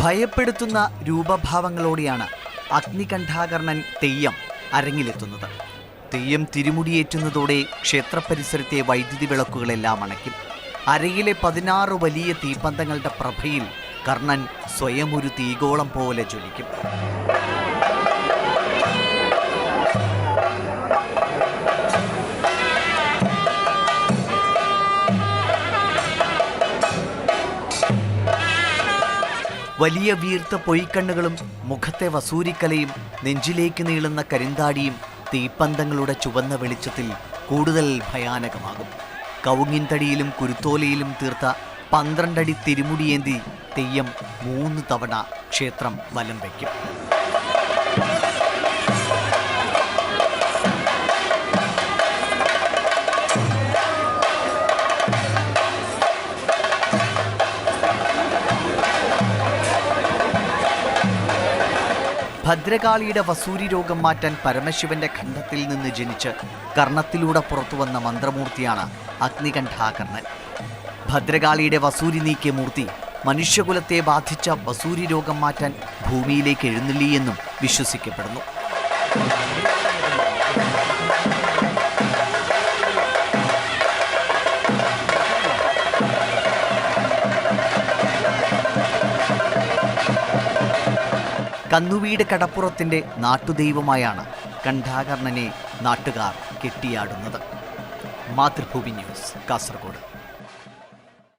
ഭയപ്പെടുത്തുന്ന രൂപഭാവങ്ങളോടെയാണ് അഗ്നികണ്ഠാകർണൻ തെയ്യം അരങ്ങിലെത്തുന്നത്. തെയ്യം തിരുമുടിയേറ്റുന്നതോടെ ക്ഷേത്രപരിസരത്തെ വൈദ്യുതി വിളക്കുകളെല്ലാം അണയ്ക്കും. അരയിലെ 16 വലിയ തീപ്പന്തങ്ങളുടെ പ്രഭയിൽ കർണൻ സ്വയം ഒരു തീഗോളം പോലെ ജ്വലിക്കും. വലിയ വീർത്ത പൊയ്ക്കണ്ണുകളും മുഖത്തെ വസൂരിക്കലയും നെഞ്ചിലേക്ക് നീളുന്ന കരിന്താടിയും തീപ്പന്തങ്ങളുടെ ചുവന്ന വെളിച്ചത്തിൽ കൂടുതൽ ഭയാനകമാകും. കവുങ്ങിൻ തടിയിലും കുരുത്തോലയിലും തീർത്ത 12 അടി തിരുമുടിയേന്തി തെയ്യം 3 തവണ ക്ഷേത്രം വലം വയ്ക്കും. ഭദ്രകാളിയുടെ വസൂരി രോഗം മാറ്റാൻ പരമശിവന്റെ ഖണ്ഡത്തിൽ നിന്ന് ജനിച്ച് കർണത്തിലൂടെ പുറത്തുവന്ന മന്ത്രമൂർത്തിയാണ് അഗ്നികണ്ഠാകർണൻ. ഭദ്രകാളിയുടെ വസൂരി നീക്കിയ മൂർത്തി മനുഷ്യകുലത്തെ ബാധിച്ച വസൂരി രോഗം മാറ്റാൻ ഭൂമിയിലേക്ക് എഴുന്നള്ളിയെന്നും വിശ്വസിക്കപ്പെടുന്നു. കന്നുവീട് കടപ്പുറത്തിൻ്റെ നാട്ടുദൈവമായാണ് കണ്ഠാകർണനെ നാട്ടുകാർ കെട്ടിയാടുന്നത്. മാതൃഭൂമി ന്യൂസ്, കാസർഗോഡ്.